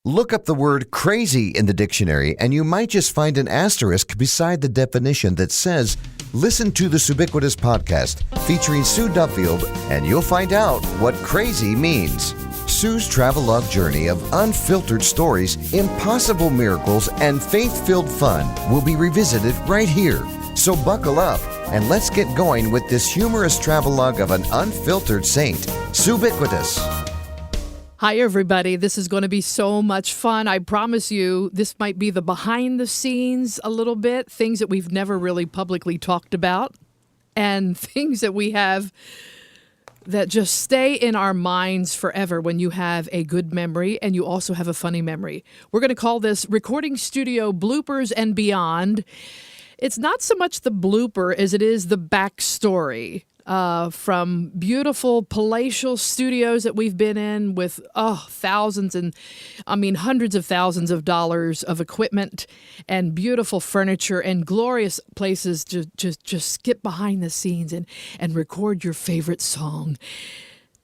Look up the word crazy in the dictionary and you might just find an asterisk beside the definition that says, listen to the Subiquitous podcast featuring Sue Duffield and you'll find out what crazy means. Sue's travelogue journey of unfiltered stories, impossible miracles, and faith-filled fun will be revisited right here. So buckle up and let's get going with this humorous travelogue of an unfiltered saint, Subiquitous. Hi, everybody. This is going to be so much fun. I promise you, this might be the behind the scenes a little bit, things that we've never really publicly talked about, and things that we have that just stay in our minds forever when you have a good memory and you also have a funny memory. We're going to call this Recording Studio Bloopers and Beyond. It's not so much the blooper as it is the backstory. From beautiful palatial studios that we've been in with thousands and hundreds of thousands of dollars of equipment and beautiful furniture and glorious places to just skip behind the scenes and record your favorite song.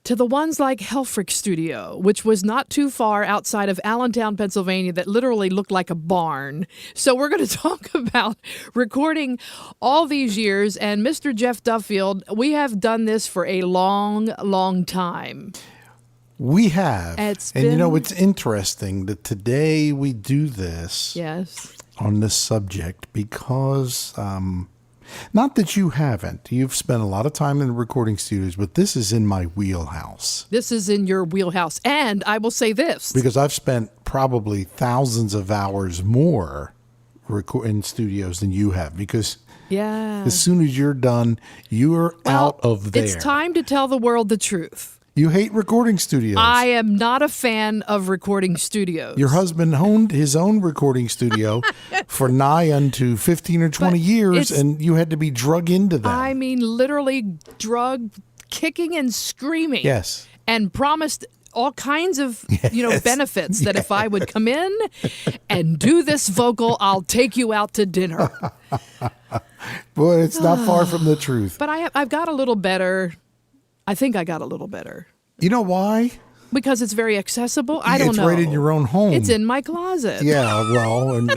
To the ones like Hellfrick Studio, which was not too far outside of Allentown, Pennsylvania, that literally looked like a barn. So we're going to talk about recording all these years. And Mr. Jeff Duffield, we have done this for a long, long time. We have. It's interesting that today we do this on this subject because... not that you haven't. You've spent a lot of time in the recording studios, but this is in my wheelhouse. This is in your wheelhouse. And I will say this. Because I've spent probably thousands of hours more in studios than you have. Because as soon as you're done, you're out of there. It's time to tell the world the truth. You hate recording studios. I am not a fan of recording studios. Your husband owned his own recording studio for nigh unto 15 or 20 years, and you had to be drug into that. I mean, literally drug, kicking and screaming. Yes. And promised all kinds of benefits that if I would come in and do this vocal, I'll take you out to dinner. Boy, it's not far from the truth. But I've got a little better. I think I got a little better. You know why? Because it's very accessible. I don't know. It's right in your own home. It's in my closet. Yeah, well,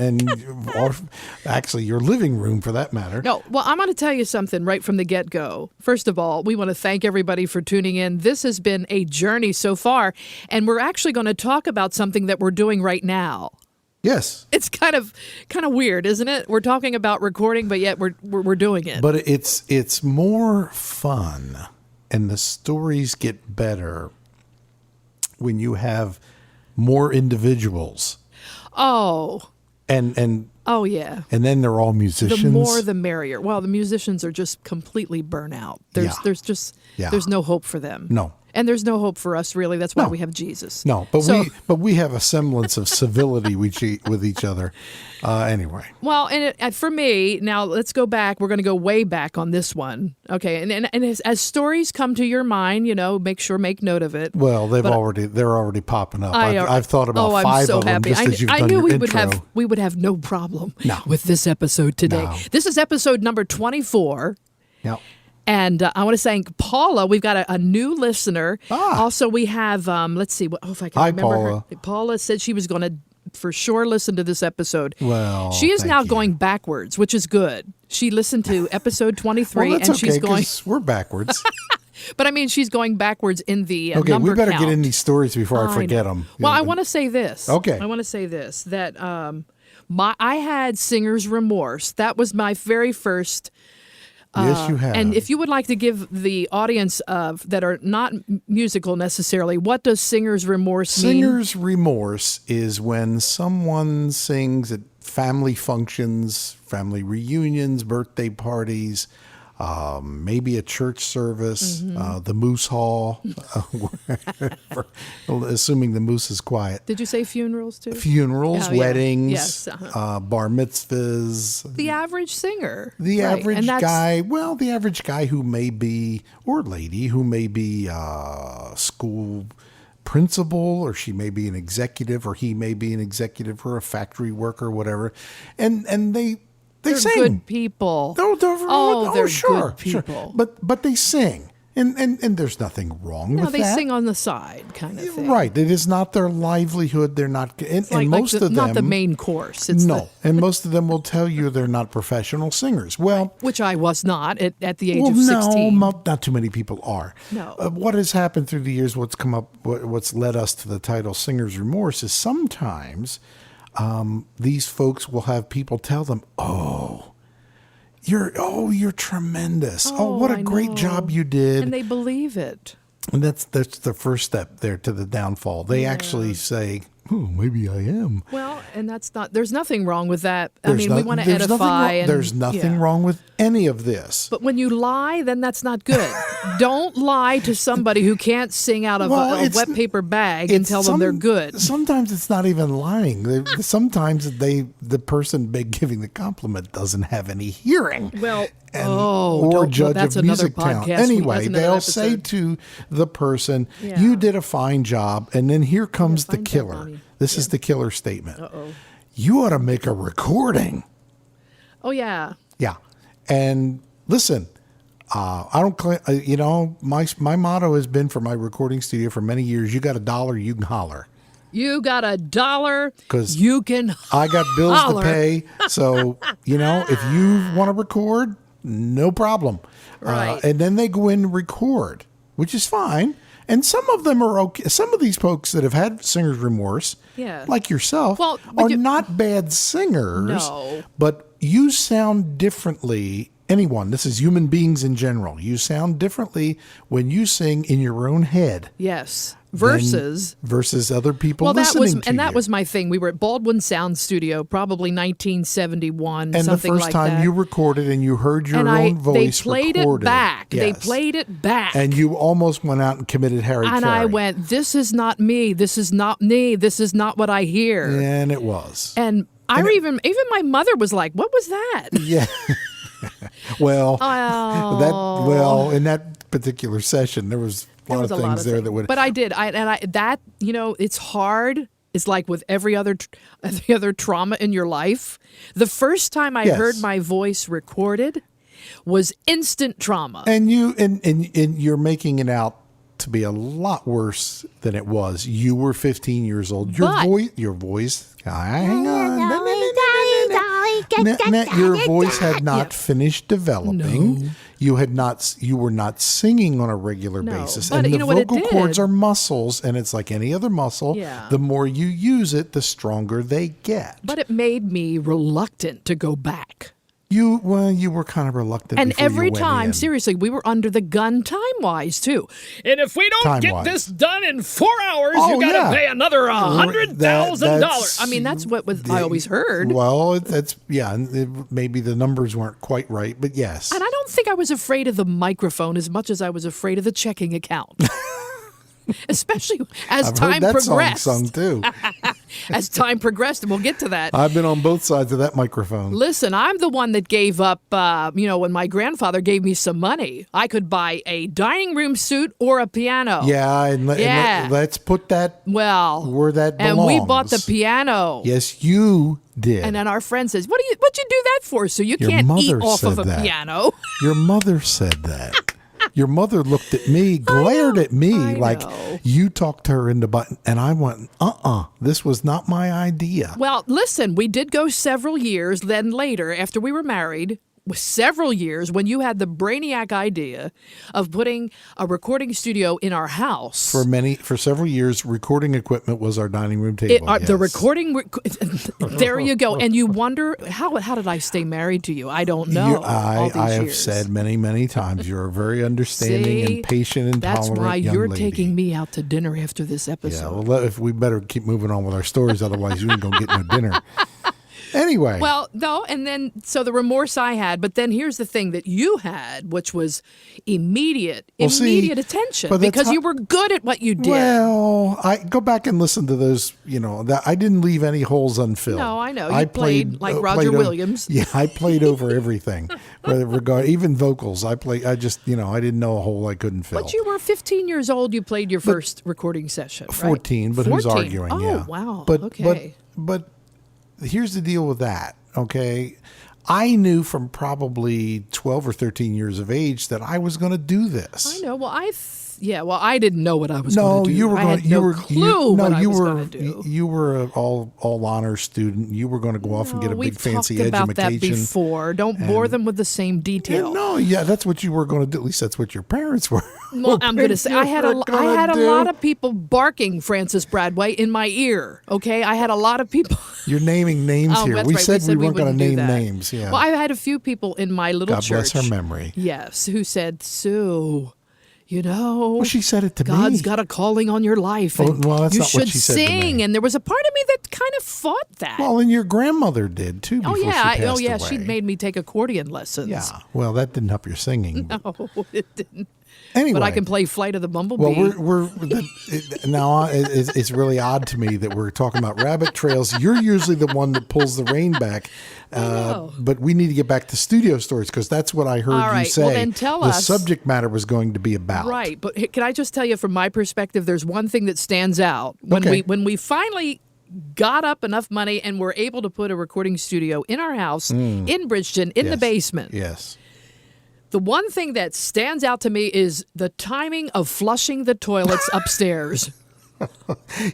or actually your living room for that matter. No, well, I'm going to tell you something right from the get-go. First of all, we want to thank everybody for tuning in. This has been a journey so far, and we're actually going to talk about something that we're doing right now. Yes. It's kind of weird, isn't it? We're talking about recording, but yet we're doing it. But it's more fun. And the stories get better when you have more individuals. Oh. And oh, yeah. And then they're all musicians. The more the merrier. Well, the musicians are just completely burnt out. There's no hope for them. No. And there's no hope for us, really. That's why we have Jesus. No, but we have a semblance of civility with each other. Anyway. Well, and for me, now let's go back. We're going to go way back on this one. Okay, and as stories come to your mind, make note of it. Well, they're already popping up. I've thought about five of them just as you've done your intro. We would have no problem with this episode today. No. This is episode number 24. Yep. And I want to thank Paula. We've got a new listener. Also, we have, let's see, if I can remember Paula. her. Paula said she was going to for sure listen to this episode. Well, she is now going backwards, which is good. She listened to episode 23, well, that's and she's going. We're backwards. But I mean, she's going backwards in the okay, number we better count. get in these stories before I forget them. Well, I want to say this. Okay. I want to say this, that I had Singer's Remorse. That was my very first. Yes, you have. And if you would like to give the audience that are not musical necessarily, what does Singer's Remorse mean? Singer's Remorse is when someone sings at family functions, family reunions, birthday parties, maybe a church service, the Moose Hall, assuming the moose is quiet. Did you say funerals too? Funerals, weddings, yes, bar mitzvahs. The average singer. The average guy, the average guy who may be, or lady, who may be school principal, or she may be an executive, or he may be an executive, or a factory worker, whatever. And they're sing. Good people. They're sure, good people. Sure. But they sing. And there's nothing wrong with that. No, they sing on the side kind of thing. Right. It is not their livelihood. They're not, and most of them. Not the main course. And most of them will tell you they're not professional singers. Well. Which I was not at the age of 16. No, not too many people are. No. What has happened through the years, what's led us to the title Singer's Remorse is sometimes these folks will have people tell them, you're tremendous. What a great job you did. And they believe it. And that's the first step there to the downfall. They actually say, maybe I am. Well, and there's nothing wrong with that. We want to edify. There's nothing wrong with any of this. But when you lie, then that's not good. Don't lie to somebody who can't sing out of a wet paper bag and tell them they're good. Sometimes it's not even lying. Sometimes the person giving the compliment doesn't have any hearing. Well, or judge that's of music another talent. podcast. Anyway, they'll say to the person, you did a fine job, and then here comes the killer. This is the killer statement. You ought to make a recording. Oh, yeah. Yeah. And listen, I don't claim, my motto has been for my recording studio for many years, you got $1, you can holler. You got $1, because you can I got bills holler. to pay. So, if you want to record, no problem. Right. And then they go in and record, which is fine. And some of them are okay. Some of these folks that have had singer's remorse, like yourself, are not bad singers. No. But you sound differently. This is human beings in general. You sound differently when you sing in your own head. Yes. Versus other people listening to you. And that was my thing. We were at Baldwin Sound Studio, probably 1971, and something like that. And the first time you recorded and you heard your own voice they played recorded. It back. Yes. They played it back. And you almost went out and committed Harry Carey. And I went, this is not me. This is not me. This is not what I hear. And it was. And even my mother was like, what was that? Yeah. In that particular session, there was a lot of things there that would. But I did. It's hard. It's like with every other trauma in your life. The first time I heard my voice recorded was instant trauma. And you're making it out to be a lot worse than it was. You were 15 years old. Your voice. Hang on. Your voice had not finished developing. No. You were not singing on a regular basis. But and the vocal cords are muscles, and it's like any other muscle. Yeah. The more you use it, the stronger they get. But it made me reluctant to go back. You were kind of reluctant. And every time, seriously, we were under the gun time-wise, too. And if we don't get this done in 4 hours, you got to pay another $100,000. I mean, that's what I always heard. Well, maybe the numbers weren't quite right, but yes. And I don't think I was afraid of the microphone as much as I was afraid of the checking account. Especially as time progressed. Song too. As time progressed, and we'll get to that. I've been on both sides of that microphone. Listen, I'm the one that gave up, when my grandfather gave me some money, I could buy a dining room suit or a piano. Yeah, and let's put that where that belongs. And we bought the piano. Yes, you did. And then our friend says, what'd you do that for? So you can't eat off of a piano. Your mother said that. Your mother looked at me, glared at me like you talked her into button. And I went, this was not my idea. Well, listen, we did go several years. Then later, after we were married, several years when you had the brainiac idea of putting a recording studio in our house. For several years, recording equipment was our dining room table. The recording, there you go. And you wonder, how did I stay married to you? I don't know. I have said many, many times, you're a very understanding and patient and tolerant young lady. That's why you're taking me out to dinner after this episode. Yeah, well, if we better keep moving on with our stories, otherwise you ain't going to get no dinner. Anyway. Well, no, and then, so the remorse I had, but then here's the thing that you had, which was immediate attention, because you were good at what you did. Well, I go back and listen to those, that I didn't leave any holes unfilled. No, I know. You played like Roger Williams. Yeah, I played over everything. Even vocals. I didn't know a hole I couldn't fill. But you were 15 years old, you played your first recording session, right? 14, but 14. Who's arguing? Oh, yeah. wow. But, okay. But here's the deal with that, okay? I knew from probably 12 or 13 years of age that I was going to do this. I know. Well, I didn't know what I was going to do. You were going. You were clue what I was going to do. You were an all honor student. You were going to go off and get a big fancy education. We've talked about that before. Don't bore them with the same detail. That's what you were going to do. At least that's what your parents were. Well, I'm going to say I had a lot of people barking Francis Bradway in my ear. Okay, I had a lot of people. You're naming names here. We said we weren't going to name names. Yeah. Well, I had a few people in my little church. God bless her memory. Yes, who said, Sue, well, she said it to me. God's got a calling on your life. And that's you not should what she said to me. And there was a part of me that kind of fought that. Well, and your grandmother did too. Before she passed away. She made me take accordion lessons. Yeah. Well, that didn't help your singing. No, it didn't. Anyway, but I can play Flight of the Bumblebee. Well, now it's really odd to me that we're talking about rabbit trails. You're usually the one that pulls the rein back, but we need to get back to studio stories because that's what I heard you say. Well, then tell us. The subject matter was going to be about. Right, but can I just tell you from my perspective? There's one thing that stands out when we finally got up enough money and were able to put a recording studio in our house in Bridgeton in the basement. Yes. The one thing that stands out to me is the timing of flushing the toilets upstairs.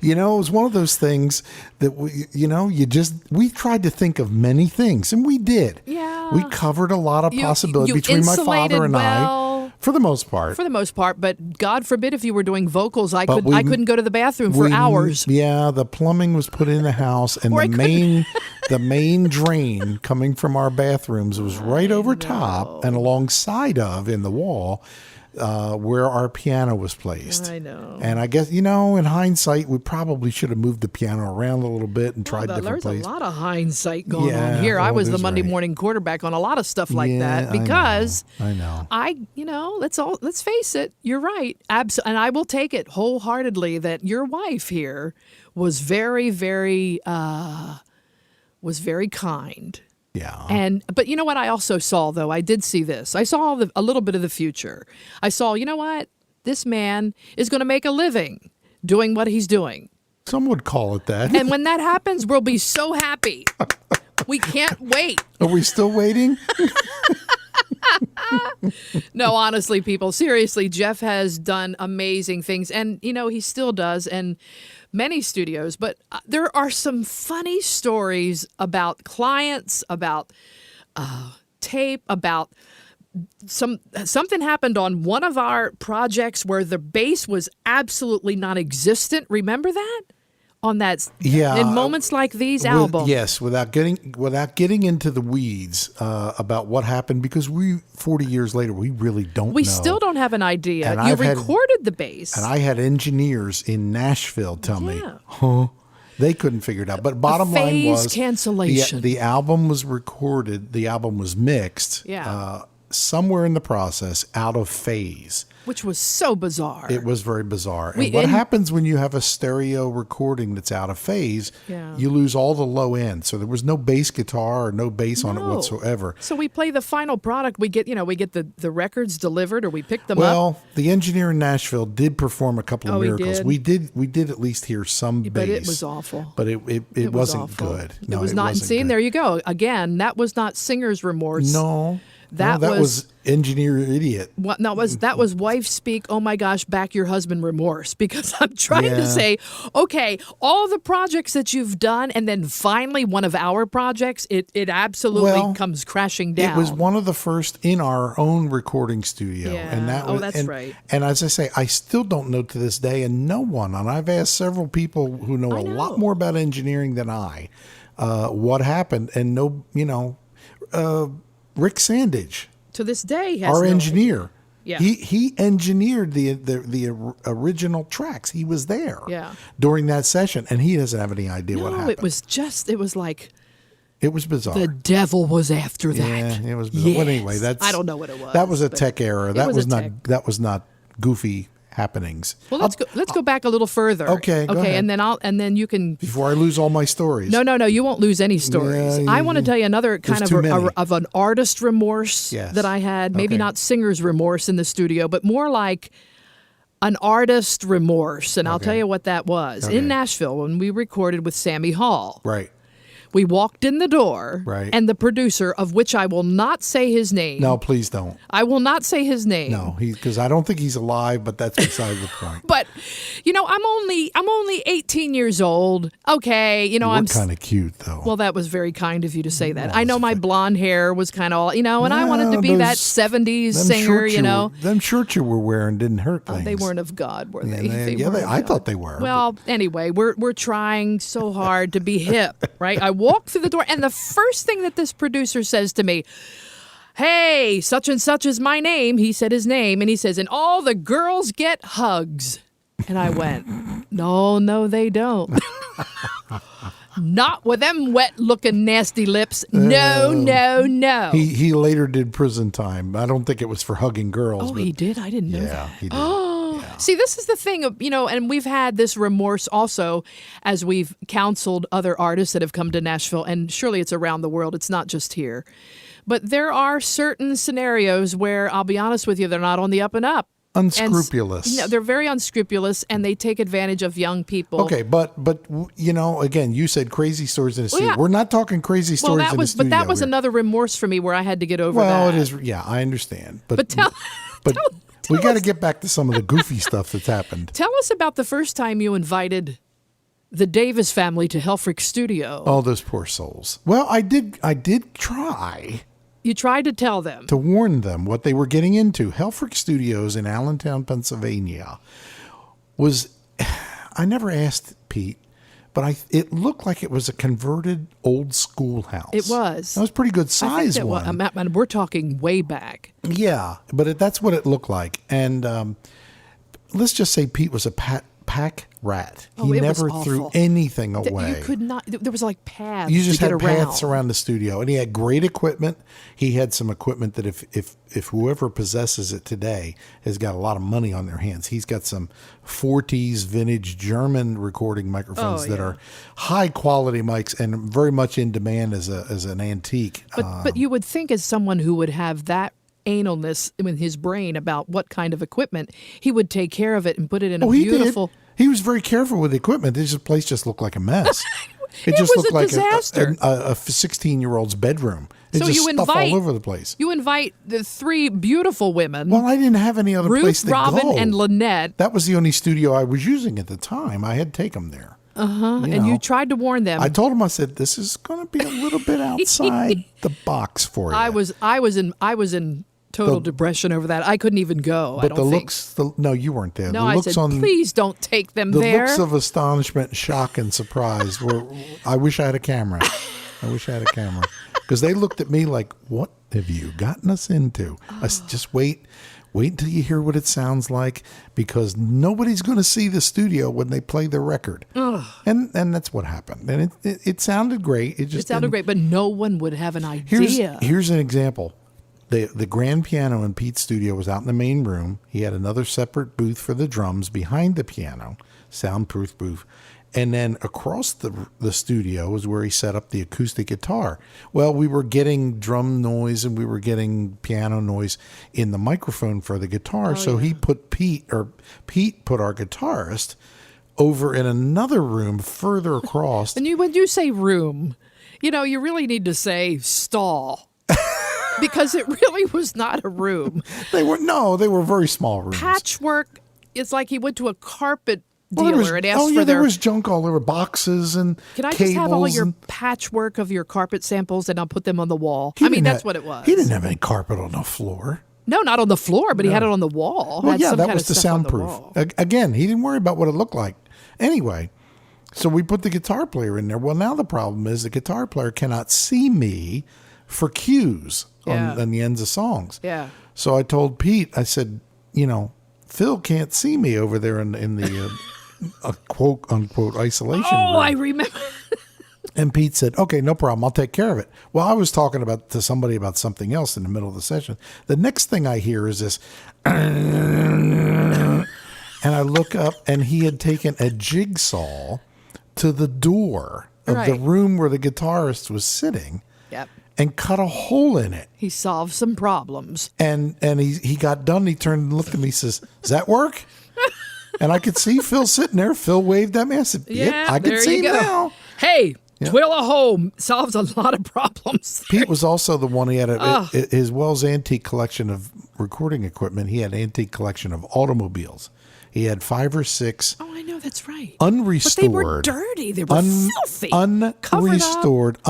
It was one of those things that we tried to think of many things, and we did. Yeah. We covered a lot of possibilities between my father and I. For the most part. But God forbid if you were doing vocals, I couldn't go to the bathroom for hours. Yeah, the plumbing was put in the house, and the main drain coming from our bathrooms was right over top and alongside of in the wall where our piano was placed. I know. And I guess, in hindsight, we probably should have moved the piano around a little bit and tried different places. There's a lot of hindsight going on here. I was the Monday morning quarterback on a lot of stuff like that because I know. Let's face it, you're right. And I will take it wholeheartedly that your wife here was very, very kind. Yeah. But you know what I also saw, though? I did see this. I saw a little bit of the future. I saw, you know what? This man is going to make a living doing what he's doing. Some would call it that. And when that happens, we'll be so happy. We can't wait. Are we still waiting? No, honestly, people, seriously, Jeff has done amazing things. And, he still does. And many studios. But there are some funny stories about clients, about tape, about something happened on one of our projects where the bass was absolutely non-existent. Remember that? On that, in moments like these albums. Yes, without getting into the weeds about what happened, because 40 years later, we really don't know. We still don't have an idea. And you recorded the bass. And I had engineers in Nashville tell me, they couldn't figure it out. But bottom line was cancellation. The album was recorded, the album was mixed. Somewhere in the process, out of phase. Which was so bizarre. It was very bizarre. And what happens when you have a stereo recording that's out of phase, you lose all the low end. So there was no bass guitar or no bass on it whatsoever. So we play the final product. We get the records delivered, or we pick them up. Well, the engineer in Nashville did perform a couple of miracles. We did at least hear some bass. But it was awful. But it wasn't good. No, it was not. See, and there you go. Again, that was not singer's remorse. No. That was engineer idiot. That was wife speak, oh my gosh, back your husband remorse. Because I'm trying to say, okay, all the projects that you've done, and then finally one of our projects, it absolutely comes crashing down. It was one of the first in our own recording studio. Yeah. And that's right. And as I say, I still don't know to this day, and no one, and I've asked several people who know a lot more about engineering than I, what happened, and Rick Sandage, to this day, has our engineer. Yeah. He engineered the original tracks. He was there during that session, and he doesn't have any idea what happened. It was like it was bizarre. The devil was after that. Yeah, it was bizarre. Yes. Well, anyway, I don't know what it was. That was a tech error. That was not goofy happenings. Well, let's go back a little further. Okay, go ahead. and then you can, before I lose all my stories. No, you won't lose any stories. I want to tell you another kind of an artist remorse that I had. Maybe not singer's remorse in the studio, but more like an artist remorse. And I'll tell you what that was. In Nashville, when we recorded with Sammy Hall. Right. We walked in the door, right. And the producer, of which I will not say his name. No, please don't. I will not say his name. No, because I don't think he's alive, but that's beside the point. But, I'm only 18 years old. Okay, I'm kind of cute, though. Well, that was very kind of you to say that. I know my blonde hair was kind of all, and I wanted to be that 70s singer, Them shirts you were wearing didn't hurt things. They weren't of God, were they? I thought they were. Well, anyway, we're trying so hard to be hip, right? I walked through the door, and the first thing that this producer says to me, "Hey, such and such is my name." He said his name, and he says, "And all the girls get hugs." And I went, No, they don't. Not with them wet-looking nasty lips. No. He later did prison time. I don't think it was for hugging girls. Oh, he did? I didn't know that. Yeah, he did. Oh, yeah. See, this is the thing of, and we've had this remorse also as we've counseled other artists that have come to Nashville, and surely it's around the world. It's not just here. But there are certain scenarios where, I'll be honest with you, they're not on the up and up. Unscrupulous. They're very unscrupulous, and they take advantage of young people. Okay, but again, you said crazy stories in the studio. Yeah. We're not talking crazy stories in the studio. But that was another remorse for me where I had to get over that. Well, it is. Yeah, I understand. But we got to get back to some of the goofy stuff that's happened. Tell us about the first time you invited the Davis family to Hellfrick Studio. Oh, those poor souls. Well, I did try. You tried to tell them. To warn them what they were getting into. Hellfrick Studios in Allentown, Pennsylvania I never asked Pete, but it looked like it was a converted old schoolhouse. It was. That was a pretty good size one. And we're talking way back. Yeah, but that's what it looked like. And let's just say Pete was a pack rat. He never threw anything away. You could not. There was like paths. You just to had get around. paths around the studio, and he had great equipment. He had some equipment that if whoever possesses it today has got a lot of money on their hands. He's got some 40s vintage German recording microphones that are high quality mics and very much in demand as an antique. But you would think, as someone who would have that analness in his brain about what kind of equipment, he would take care of it and put it in a beautiful. He was very careful with the equipment. This place just looked like a mess. It just was looked like disaster. a 16-year-old's bedroom. It's so just stuff all over the place. You invite the three beautiful women. Well, I didn't have any other place to Ruth, go. Robin, and Lynette. That was the only studio I was using at the time. I had to take them there. You tried to warn them. I told them, I said, this is going to be a little bit outside the box for you. I was in total depression over that. I couldn't even go. But no, you weren't there. No, I said, please don't take them there. The looks of astonishment, shock, and surprise were, I wish I had a camera. Because they looked at me like, what have you gotten us into? I said, just wait until you hear what it sounds like, because nobody's going to see the studio when they play the record. And that's what happened. And it sounded great. It sounded great, but no one would have an idea. Here's an example. The grand piano in Pete's studio was out in the main room. He had another separate booth for the drums behind the piano, soundproof booth. And then across the studio was where he set up the acoustic guitar. Well, we were getting drum noise and we were getting piano noise in the microphone for the guitar. He put Pete put our guitarist over in another room further across. And when you say room, you really need to say stall. Because it really was not a room. They were very small rooms. Patchwork. It's like he went to a carpet dealer and asked for there was junk all over, boxes and Can I cables just have all your patchwork of your carpet samples and I'll put them on the wall? That's what it was. He didn't have any carpet on the floor. No, not on the floor, but he had it on the wall. Well, that was the soundproof. Again, he didn't worry about what it looked like. Anyway, so we put the guitar player in there. Well, now the problem is the guitar player cannot see me for cues on the ends of songs. Yeah. So I told Pete, I said, Phil can't see me over there in the quote unquote isolation room. I remember. And Pete said, okay, no problem. I'll take care of it. Well, I was talking to somebody about something else in the middle of the session. The next thing I hear is this, and I look up and he had taken a jigsaw to the door of the room where the guitarist was sitting. Yep. And cut a hole in it. He solved some problems. And he got done. He turned and looked at me and says, does that work? And I could see Phil sitting there. Phil waved at me. I said, yep, I can see now. Hey, Twill-a-ho solves a lot of problems. Pete was also the one, he had as well as antique collection of recording equipment, he had antique collection of automobiles. He had 5 or 6. Oh, I know, that's right. Unrestored. But they were dirty. They were filthy. Unrestored,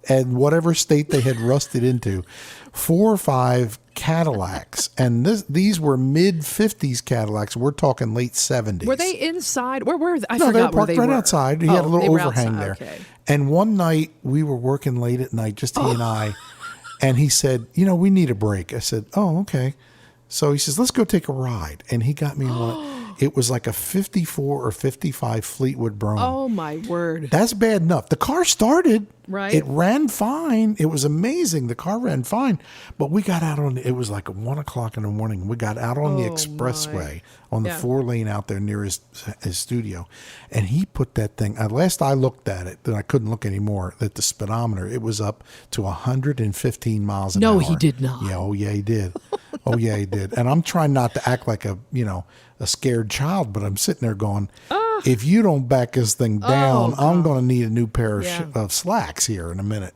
and whatever state they had rusted into. 4 or 5 Cadillacs. And these were mid-50s Cadillacs. We're talking late 70s. Were they inside? Where were they? I forgot they were parked right outside. He had a little overhang there. Okay. And one night, we were working late at night, just he and I. And he said, we need a break. I said, oh, okay. So he says, let's go take a ride. And he got me one. It was like a 54 or 55 Fleetwood Brougham. Oh, my word. That's bad enough. The car started. Right. It ran fine. It was amazing. The car ran fine. But we got out it was like 1 o'clock in the morning. We got out on the expressway on the 4-lane out there near his studio. And he put that thing, at last I looked at it, then I couldn't look anymore, at the speedometer, it was up to 115 miles an hour. No, he did not. Yeah, he did. He did. And I'm trying not to act like a scared child, but I'm sitting there going, if you don't back this thing down, I'm going to need a new pair of slacks here in a minute.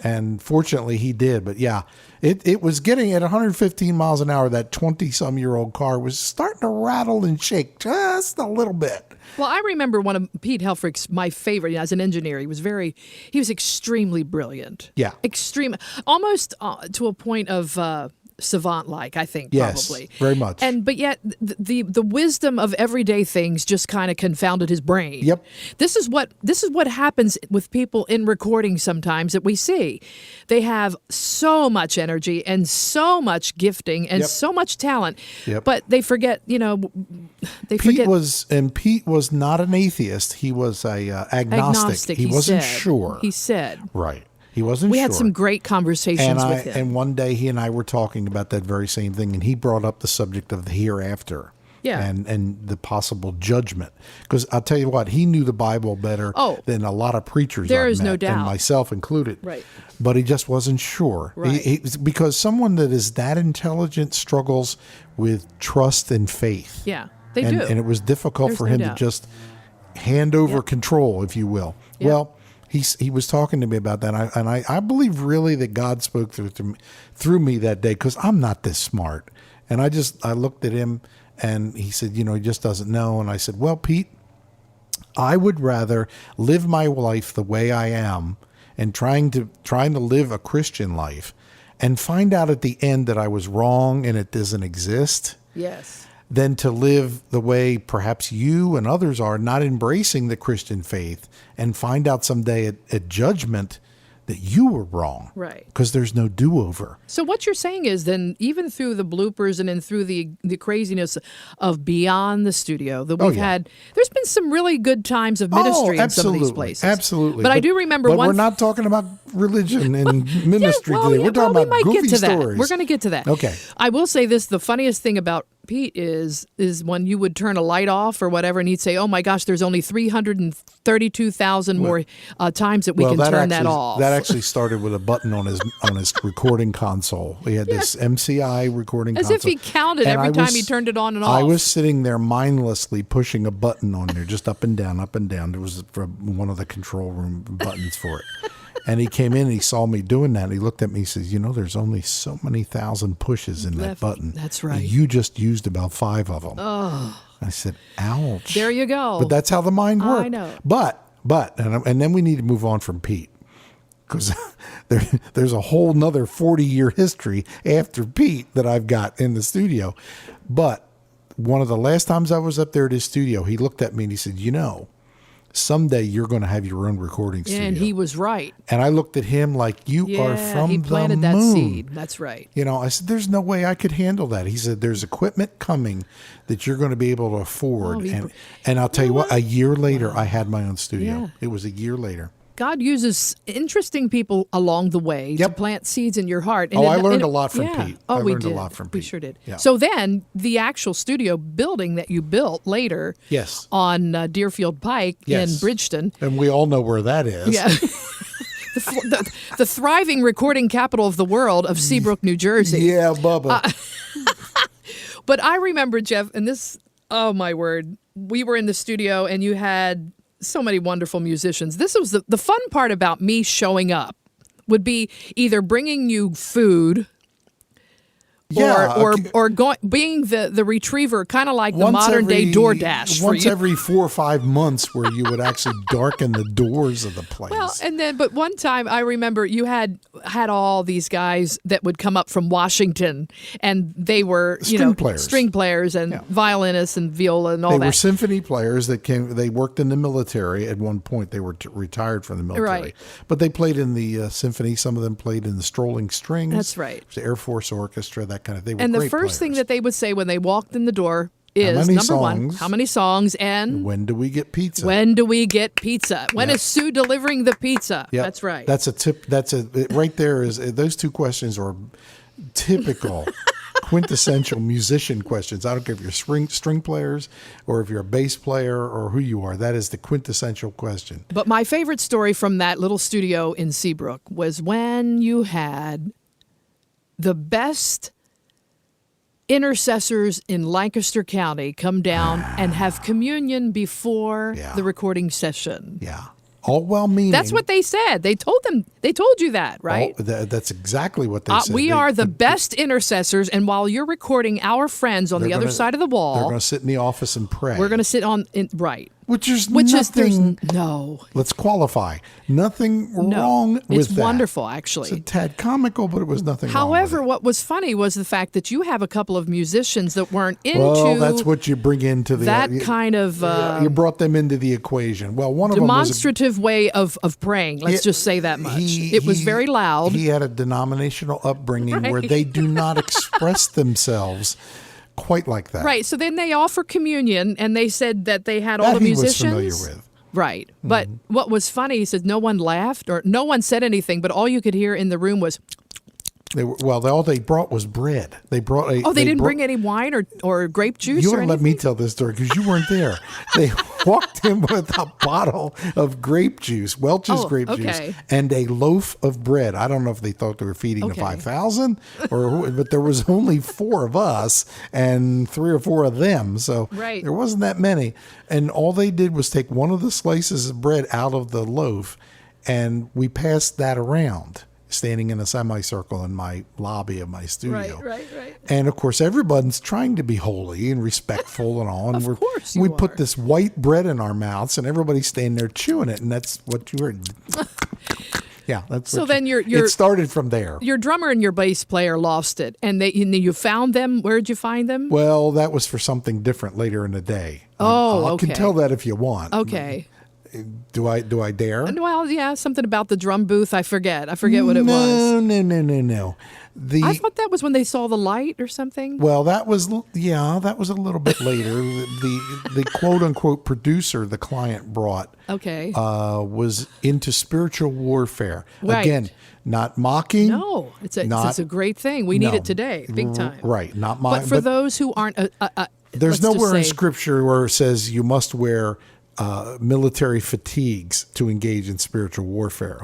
And fortunately he did. But yeah, it was getting at 115 miles an hour. That 20-some-year-old car was starting to rattle and shake just a little bit. Well, I remember one of Pete Hellfrick's, my favorite, as an engineer. He was extremely brilliant. Yeah. Extreme, almost to a point of savant-like, I think, probably. Yes, very much. But yet the wisdom of everyday things just kind of confounded his brain. Yep. This is what happens with people in recording sometimes that we see. They have so much energy and so much gifting and so much talent, but they forget, Pete was not an atheist. He was a agnostic. He wasn't sure. He said. Right. He wasn't we sure. had some great conversations with him. And one day he and I were talking about that very same thing, and he brought up the subject of the hereafter. Yeah. And the possible judgment. Because I'll tell you what, he knew the Bible better than a lot of preachers there I've is met, no doubt. and myself included. Right. But he just wasn't sure. Right. Because someone that is that intelligent struggles with trust and faith. Yeah, they do. And it was difficult for him to just hand over control, if you will. Yep. Well, he was talking to me about that, and I believe really that God spoke through me that day, because I'm not this smart. And I looked at him, and he said, he just doesn't know. And I said, well, Pete, I would rather live my life the way I am and trying to live a Christian life and find out at the end that I was wrong and it doesn't exist. Yes. Than to live the way perhaps you and others are, not embracing the Christian faith, and find out someday at judgment that you were wrong. Right. Because there's no do-over. So what you're saying is then, even through the bloopers and then through the craziness of beyond the studio that we've had, there's been some really good times of ministry in some of these places. Absolutely. But I do remember but we're not talking about religion and ministry today. We're talking about goofy stories. We're going to get to that. Okay. I will say this, the funniest thing about Pete is when you would turn a light off or whatever, and he'd say, "Oh my gosh, there's only 332,000 more times that we can turn that off." That actually started with a button on his recording console. He had this MCI recording console. As if he counted every time he turned it on and off. I was sitting there mindlessly pushing a button on there, just up and down, up and down. There was one of the control room buttons for it. And he came in and he saw me doing that. And he looked at me and says, there's only so many thousand pushes in that button. That's right. You just used about 5 of them. Oh. I said, ouch. There you go. But that's how the mind works. I know. But, and then we need to move on from Pete. Because there's a whole nother 40-year history after Pete that I've got in the studio. But one of the last times I was up there at his studio, he looked at me and he said, someday you're going to have your own recording studio. And he was right. And I looked at him like, you are from the moon. He planted that seed. That's right. I said, there's no way I could handle that. He said, there's equipment coming that you're going to be able to afford. And I'll tell you what, a year later, I had my own studio. Yeah. It was a year later. God uses interesting people along the way to plant seeds in your heart. And I learned a lot from Pete. Oh, we did. A lot from Pete. We sure did. Yeah. So then the actual studio building that you built later on Deerfield Pike in Bridgeton. And we all know where that is. Yeah. the thriving recording capital of the world of Seabrook, New Jersey. Yeah, Bubba. But I remember, Jeff, and this, oh my word, we were in the studio and you had so many wonderful musicians. This was the fun part about me showing up would be either bringing you food or being the retriever, kind of like the modern day DoorDash. Once every 4 or 5 months, where you would actually darken the doors of the place. Well, but one time I remember you had all these guys that would come up from Washington, and they were string players and violinists and viola and all that. They were symphony players that came. They worked in the military at one point. They were retired from the military, right? But they played in the symphony. Some of them played in the Strolling Strings. That's right. The Air Force Orchestra. That kind of. They were and the great first players. thing that they would say when they walked in the door is number one, how many songs, and when do we get pizza? When do we get pizza? When is Sue delivering the pizza? Yep. That's right. That's a tip. Right there is those two questions are typical, quintessential musician questions. I don't care if you're string players or if you're a bass player or who you are. That is the quintessential question. But my favorite story from that little studio in Seabrook was when you had the best intercessors in Lancaster County come down and have communion before the recording session. Yeah. All well-meaning. That's what they said. They told you that, right? That's exactly what they said. We are the best intercessors, and while you're recording our friends on the other side of the wall, they're going to sit in the office and pray. We're going to sit right. Which is nothing. No. Let's qualify. Nothing wrong with that. It's wonderful, actually. It's a tad comical, but it was nothing wrong with However, it. what was funny was the fact that you have a couple of musicians that weren't into Well, that's what you bring into the... that kind of... you brought them into the equation. Well, one of them was... demonstrative way of praying. Let's just say that much. It was very loud. He had a denominational upbringing where they do not express themselves quite like that. Right. So then they offer communion, and they said that they had all the musicians. He was familiar with. Right. But what was funny, he said no one laughed or no one said anything, but all you could hear in the room was... all they brought was bread. They brought they didn't bring any wine or grape juice. You or don't let me tell this story because you weren't there. They walked in with a bottle of grape juice, Welch's grape juice, and a loaf of bread. I don't know if they thought they were feeding the 5,000 but there was only 4 of us and 3 or 4 of them, so there wasn't that many. And all they did was take one of the slices of bread out of the loaf, and we passed that around, standing in a semicircle in my lobby of my studio. Right. And of course, everyone's trying to be holy and respectful and all. And of course we put this white bread in our mouths, and everybody's standing there chewing it, and that's what you heard. Yeah, that's so. Then it started from there. Your drummer and your bass player lost it, and you found them. Where did you find them? Well, that was for something different later in the day. I can tell that if you want. Okay. Do I dare? Well, yeah, something about the drum booth. I forget what it was. No. I thought that was when they saw the light or something. Well, that was a little bit later. The quote unquote producer the client brought was into spiritual warfare. Right. Again, not mocking. No, it's a great thing. We need it today, big time. Right, not mocking. But for those who aren't, there's nowhere in Scripture where it says you must wear military fatigues to engage in spiritual warfare,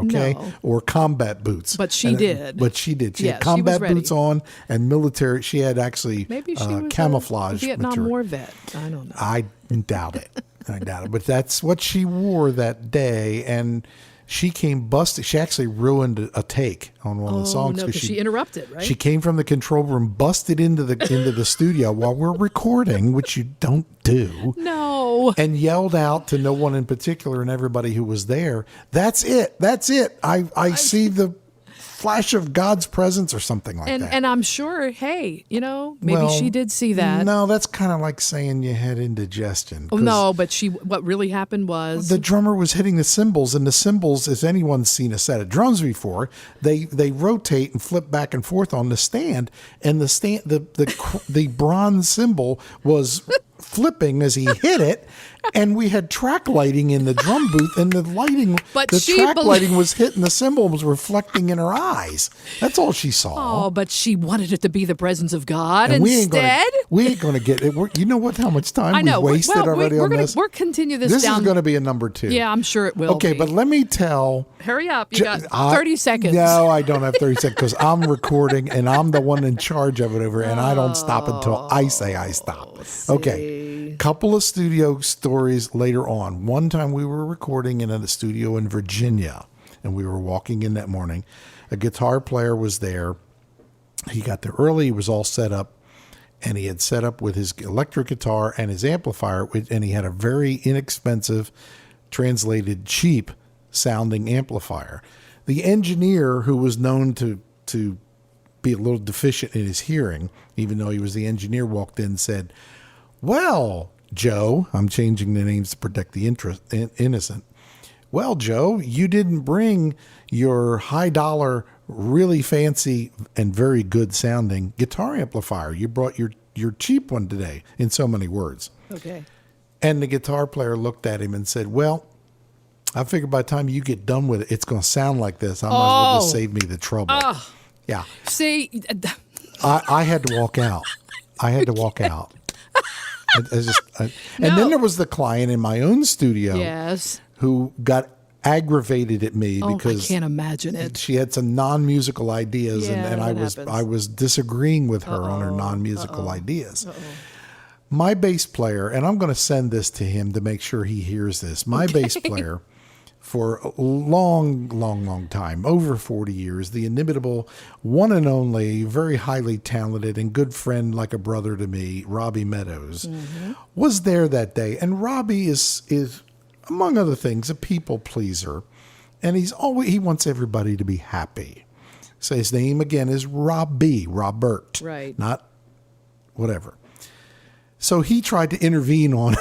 or combat boots. But she did. She had combat boots on and military. She had actually maybe she was camouflage. A Vietnam War vet. I don't know. I doubt it. But that's what she wore that day, and she came busted. She actually ruined a take on one of the songs because she interrupted. Right? She came from the control room, busted into the studio while we're recording, which you don't do. No. And yelled out to no one in particular and everybody who was there. That's it. I see the flash of God's presence or something like that. And I'm sure, maybe she did see that. No, that's kind of like saying you had indigestion. Oh, no, but what really happened was... The drummer was hitting the cymbals, and the cymbals, if anyone's seen a set of drums before, they rotate and flip back and forth on the stand, and the bronze cymbal was flipping as he hit it, and we had track lighting in the drum booth, and the track lighting was hitting the cymbal, was reflecting in her eyes. That's all she saw. Oh, but she wanted it to be the presence of God and instead. We ain't going to get it. You know how much time we've wasted already on this? We're continue this down. This is going to be a number 2. Yeah, I'm sure it will. Okay, but let me tell. Hurry up. You got 30 seconds. No, I don't have 30 seconds because I'm recording and I'm the one in charge of it and I don't stop until I say I stop. Okay. couple of studio stories later on. One time we were recording in a studio in Virginia, and we were walking in that morning. A guitar player was there. He got there early. He was all set up, and he had set up with his electric guitar and his amplifier, and he had a very inexpensive, translated cheap sounding amplifier. The engineer, who was known to be a little deficient in his hearing, even though he was the engineer, walked in and said, "Well, Joe," I'm changing the names to protect the innocent. "Well, Joe, you didn't bring your high dollar, really fancy and very good sounding guitar amplifier. You brought your cheap one today," in so many words. Okay. And the guitar player looked at him and said, "Well, I figured by the time you get done with it, it's going to sound like this. I might as well just save me the trouble." Yeah. See, I had to walk out. And then there was the client in my own studio, yes, who got aggravated at me because I can't imagine it. She had some non-musical ideas, Yeah, and I was disagreeing with her on her non-musical ideas. My bass player, and I'm going to send this to him to make sure he hears this. My bass player, for a long time, over 40 years, the inimitable, one and only, very highly talented and good friend, like a brother to me, Robbie Meadows, was there that day. And Robbie is, among other things, a people pleaser, and he wants everybody to be happy. So his name again is Robert, right? Not whatever. So he tried to intervene on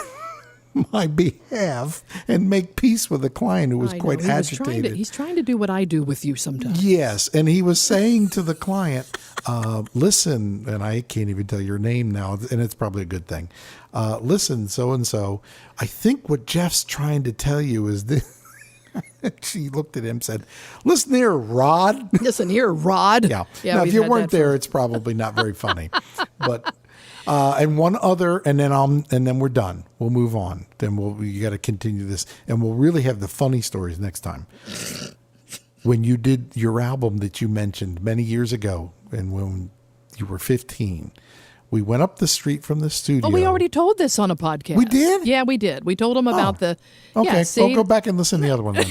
my behalf and make peace with the client who was quite agitated. He's trying to do what I do with you sometimes. Yes, and he was saying to the client, "Listen," and I can't even tell your name now, and it's probably a good thing. "Listen, so-and-so, I think what Jeff's trying to tell you is this." She looked at him and said, "Listen here, Rod." Listen here, Rod. Yeah. Now, if you weren't there, it's probably not very funny. But and one other, and then we're done. We'll move on. Then you got to continue this, and we'll really have the funny stories next time. When you did your album that you mentioned many years ago, and when you were 15, we went up the street from the studio. Oh, we already told this on a podcast. We did? Yeah, we did. We told them about the. Okay, yeah, see? Well, go back and listen to the other one then.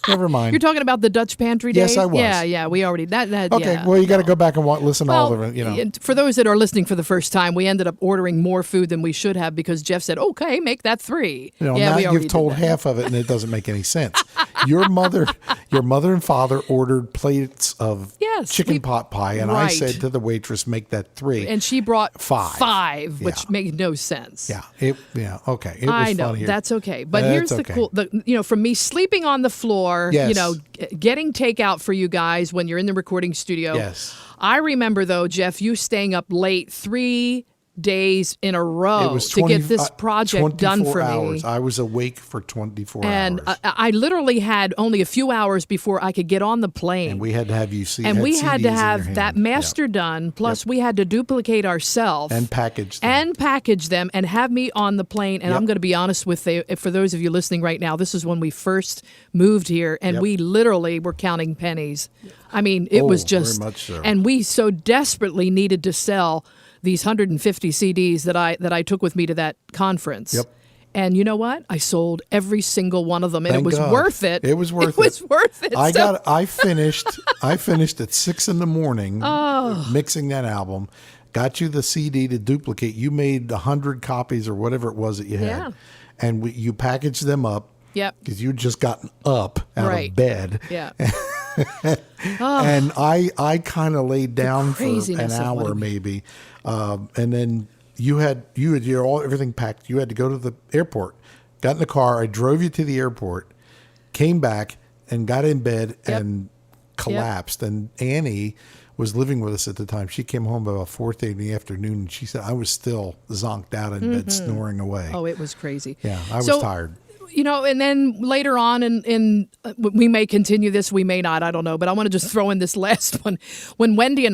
Never mind. You're talking about the Dutch pantry days? Yes, I was. Yeah, we already that. Okay, yeah, well, you got to go back and listen to all of it. You know. For those that are listening for the first time, we ended up ordering more food than we should have because Jeff said, "Okay, make that 3." You know, now you've told half of it, and it doesn't make any sense. Your mother and father ordered plates of chicken pot pie, and I said to the waitress, "Make that 3." And she brought 5, which made no sense. Yeah, okay. It was I know, funny here. that's okay. But here's the cool, from me sleeping on the floor, getting takeout for you guys when you're in the recording studio. Yes. I remember, though, Jeff, you staying up late 3 days in a row to get this project done for hours. me. I was awake for 24 and hours. I literally had only a few hours before I could get on the plane. And we had to have you see. And we had to CDs have that master done. Plus, we had to duplicate ourselves. And package them. And have me on the plane. And I'm going to be honest with you, for those of you listening right now, this is when we first moved here. And we literally were counting pennies. I mean, it was just. Very much so. And we so desperately needed to sell these 150 CDs that I took with me to that conference. Yep. And you know what? I sold every single one of them, and Thank it was God. worth it. It was worth it. It was worth it. I finished at 6 a.m. mixing that album. Got you the CD to duplicate. You made 100 copies or whatever it was that you had, and you packaged them up. Yep. Because you'd just gotten up out of bed. Yeah. And I kind of laid down for an hour maybe, and then you had everything packed. You had to go to the airport. Got in the car. I drove you to the airport. Came back and got in bed and collapsed. And Annie was living with us at the time. She came home about 4:30 in the afternoon, and she said I was still zonked out in bed, snoring away. Oh, it was crazy. Yeah, I was tired. And then later on, in we may continue this, we may not, I don't know. But I want to just throw in this last one. When Wendy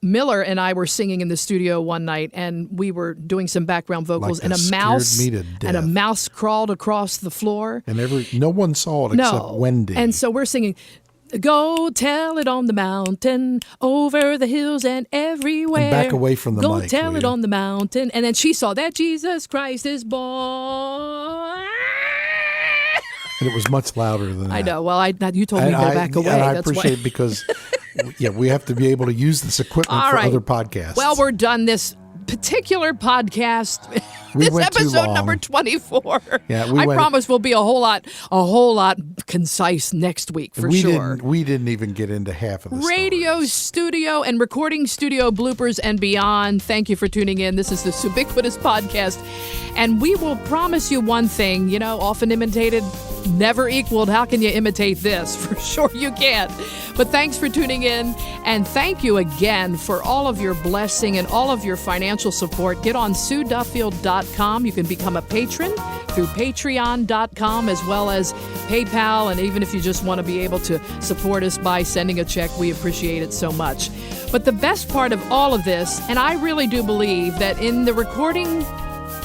Miller and I were singing in the studio one night, and we were doing some background vocals, and a mouse crawled across the floor, and no one saw it except Wendy. And so we're singing. Go tell it on the mountain, over the hills and everywhere. And back away from the mic. Go tell it on the mountain. And then she saw that Jesus Christ is born. And it was much louder than that. I know. Well, you told me to back away. And I appreciate it because, we have to be able to use this equipment for other podcasts. Well, we're done this particular podcast. This episode number 24. Yeah, I promise we'll be a whole lot concise next week for sure. We didn't even get into half of the radio stories. Studio and recording studio bloopers and beyond. Thank you for tuning in. This is the Subiquitous Podcast, and we will promise you one thing. Often imitated, never equaled. How can you imitate this? For sure you can't. But thanks for tuning in, and thank you again for all of your blessing and all of your financial support. Get on SueDuffield.com. You can become a patron through Patreon.com, as well as PayPal, and even if you just want to be able to support us by sending a check, we appreciate it so much. But the best part of all of this, and I really do believe that in the recording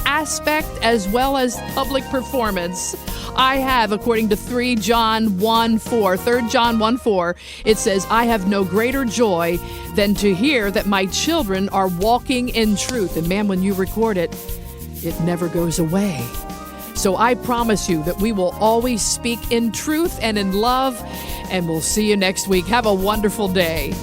aspect as well as public performance, I have, according to 3 John 1:4, it says, I have no greater joy than to hear that my children are walking in truth. And man, when you record it, it never goes away. So I promise you that we will always speak in truth and in love, and we'll see you next week. Have a wonderful day.